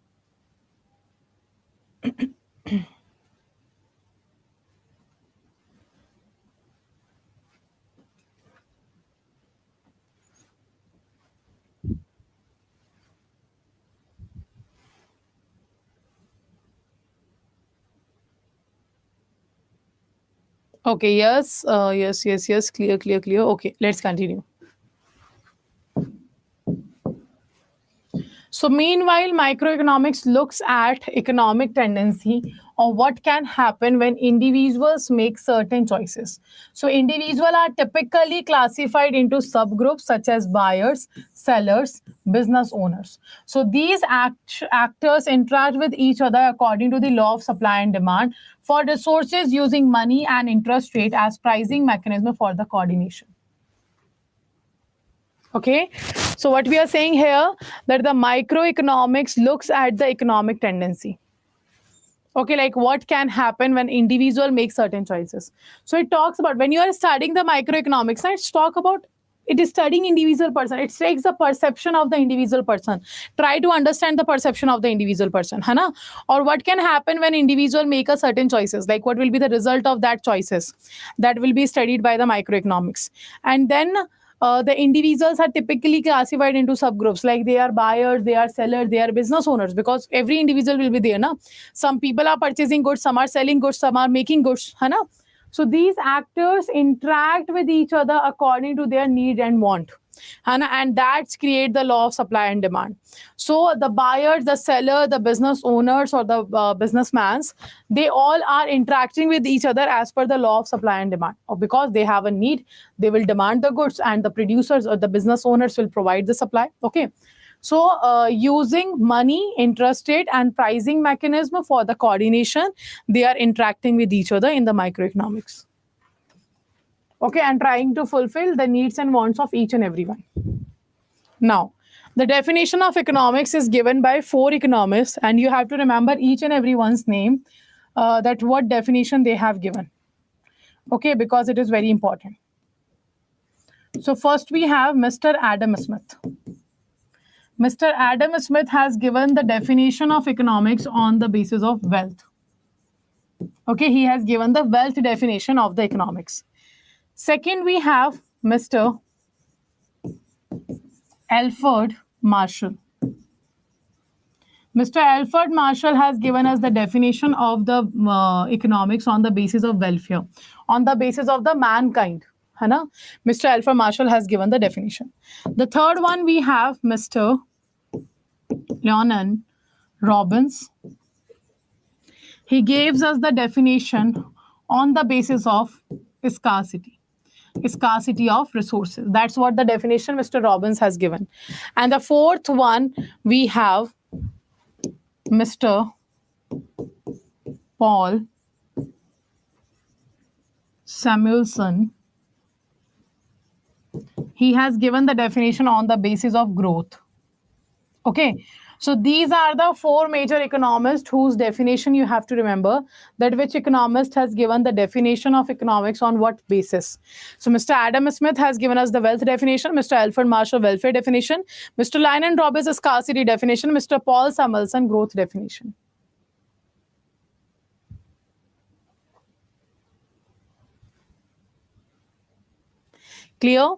Okay, yes, yes, clear. Okay, let's continue. So meanwhile, microeconomics looks at economic tendency or what can happen when individuals make certain choices. So individuals are typically classified into subgroups such as buyers, sellers, business owners. So these actors interact with each other according to the law of supply and demand for resources using money and interest rate as pricing mechanism for the coordination. Okay, so what we are saying here, that the microeconomics looks at the economic tendency. Okay, like what can happen when individual make certain choices. So it talks about when you are studying the microeconomics, let's talk about it is studying individual person. It takes the perception of the individual person. Try to understand the perception of the individual person, Hana? Or what can happen when individual make a certain choices, like what will be the result of that choices, that will be studied by the microeconomics. And then the individuals are typically classified into subgroups, like they are buyers, they are sellers, they are business owners, because every individual will be there. Na? Some people are purchasing goods, some are selling goods, some are making goods. Hai na? So these actors interact with each other according to their need and want. And that's create the law of supply and demand. So the buyers, the seller, the business owners, or the businessmans, they all are interacting with each other as per the law of supply and demand. Or because they have a need, they will demand the goods, and the producers or the business owners will provide the supply. Okay. So using money, interest rate, and pricing mechanism for the coordination, they are interacting with each other in the microeconomics. Okay, and trying to fulfill the needs and wants of each and everyone. Now, the definition of economics is given by 4 economists, and you have to remember each and everyone's name, that what definition they have given. Okay, because it is very important. So first we have Mr. Adam Smith. Mr. Adam Smith has given the definition of economics on the basis of wealth. Okay, he has given the wealth definition of the economics. Second, we have Mr. Alfred Marshall. Mr. Alfred Marshall has given us the definition of the economics on the basis of welfare, on the basis of the mankind. Hana? Mr. Alfred Marshall has given the definition. The third one, we have Mr. Leonan Robbins. He gives us the definition on the basis of scarcity of resources. That's what the definition Mr. Robbins has given. And the fourth one, we have Mr. Paul Samuelson. He has given the definition on the basis of growth. Okay, so these are the 4 major economists whose definition you have to remember, that which economist has given the definition of economics on what basis. So Mr. Adam Smith has given us the wealth definition, Mr. Alfred Marshall welfare definition, Mr. Leonan Robbins scarcity definition, Mr. Paul Samuelson growth definition. Clear?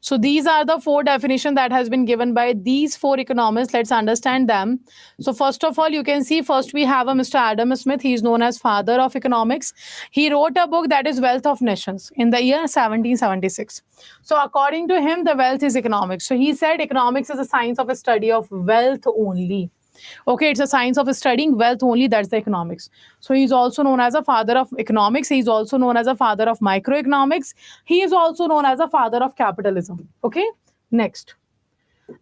So these are the four definitions that has been given by these four economists. Let's understand them. So first of all, you can see first we have a Mr. Adam Smith. He is known as father of economics. He wrote a book that is Wealth of Nations in the year 1776. So according to him, the wealth is economics. So he said economics is a science of a study of wealth only. Okay, it's a science of studying wealth only. That's the economics. So he's also known as a father of economics. He's also known as a father of microeconomics. He is also known as a father of capitalism. Okay, next.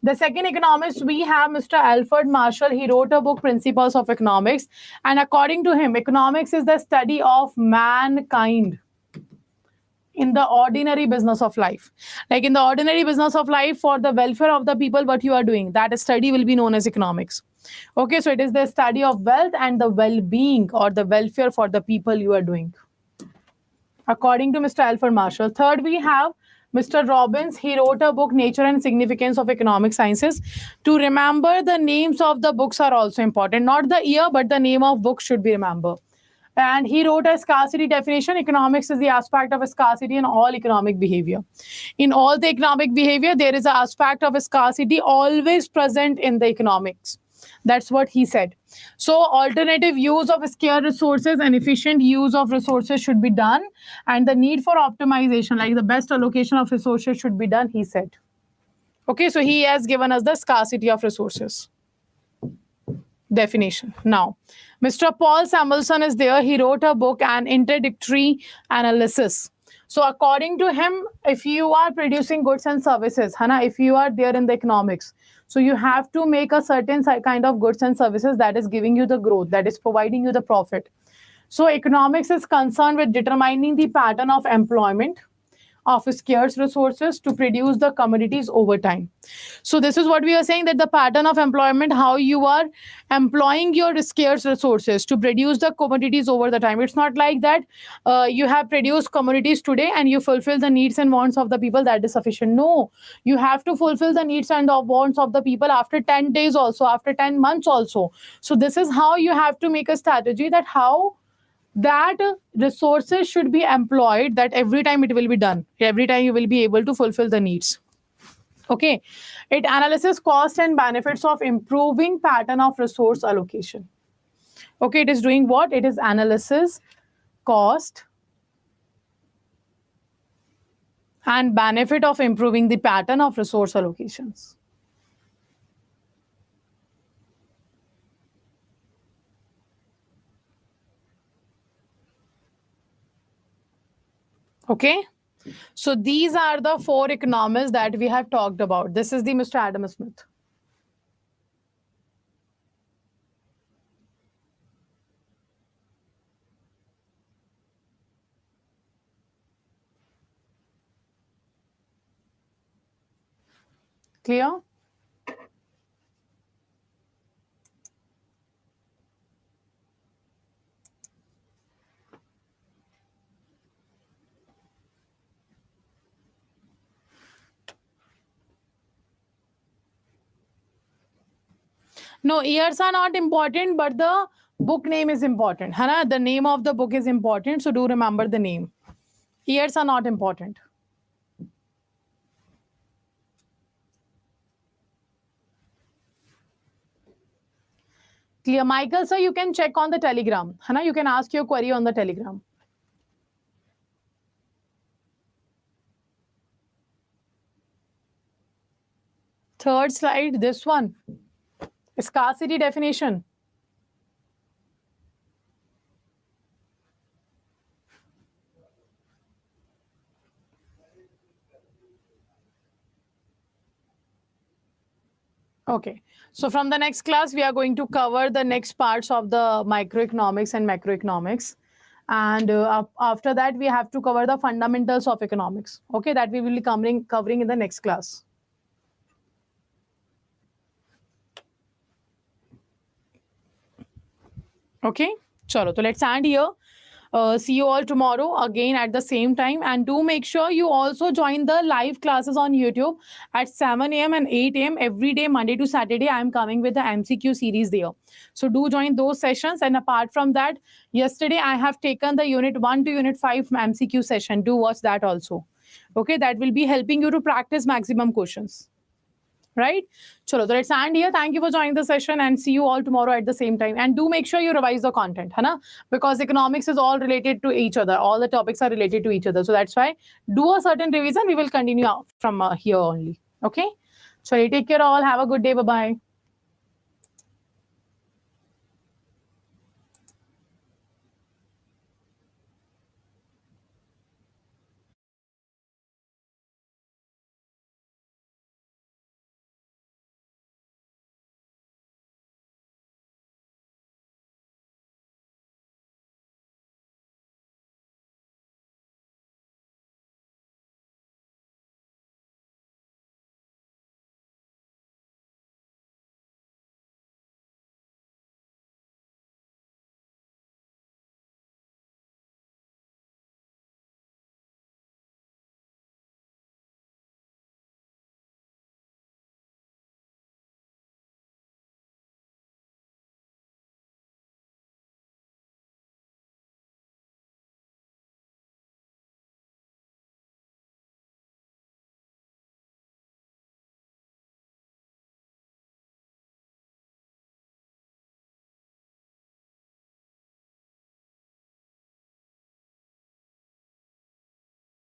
The second economist, we have Mr. Alfred Marshall. He wrote a book, Principles of Economics. And according to him, economics is the study of mankind in the ordinary business of life. Like in the ordinary business of life, for the welfare of the people, what you are doing, that study will be known as economics. Okay, so it is the study of wealth and the well-being or the welfare for the people you are doing, according to Mr. Alfred Marshall. Third, we have Mr. Robbins. He wrote a book, Nature and Significance of Economic Sciences. To remember the names of the books are also important. Not the year, but the name of book should be remembered. And he wrote a scarcity definition. Economics is the aspect of a scarcity in all economic behavior. In all the economic behavior, there is an aspect of a scarcity always present in the economics. That's what he said. So alternative use of scarce resources and efficient use of resources should be done. And the need for optimization, like the best allocation of resources should be done, he said. Okay, so he has given us the scarcity of resources definition. Now, Mr. Paul Samuelson is there. He wrote a book, An Interdictory Analysis. So according to him, if you are producing goods and services, Hana, if you are there in the economics, so you have to make a certain kind of goods and services that is giving you the growth, that is providing you the profit. So economics is concerned with determining the pattern of employment of scarce resources to produce the commodities over time. So this is what we are saying, that the pattern of employment, how you are employing your scarce resources to produce the commodities over the time. It's not like that you have produced commodities today and you fulfill the needs and wants of the people, that is sufficient. No, you have to fulfill the needs and the wants of the people after 10 days also, after 10 months also. So this is how you have to make a strategy, that how that resources should be employed, that every time it will be done, every time you will be able to fulfill the needs. Okay, it analyzes cost and benefits of improving pattern of resource allocation. Okay, it is doing what? It is analysis, cost and benefit of improving the pattern of resource allocations. Okay, so these are the four economists that we have talked about. This is the Mr. Adam Smith. Clear? No, years are not important, but the book name is important. Hana, the name of the book is important, so do remember the name. Years are not important. Clear, Michael, sir, you can check on the Telegram. Hana, you can ask your query on the Telegram. Third slide, this one. Scarcity definition. Okay, so from the next class, we are going to cover the next parts of the microeconomics and macroeconomics. And after that, we have to cover the fundamentals of economics. Okay, that we will be covering in the next class. Okay, chalo, so let's end here. See you all tomorrow again at the same time, and do make sure you also join the live classes on YouTube at 7 a.m. and 8 a.m. every day, Monday to Saturday. I am coming with the MCQ series there. So do join those sessions. And apart from that, yesterday I have taken the unit 1 to unit 5 MCQ session. Do watch that also. Okay, that will be helping you to practice maximum questions. Right? Chalo, so let's end here. Thank you for joining the session and see you all tomorrow at the same time. And do make sure you revise the content, hai na? Because economics is all related to each other. All the topics are related to each other. So that's why do a certain revision. We will continue from here only. Okay? So take care all. Have a good day. Bye-bye.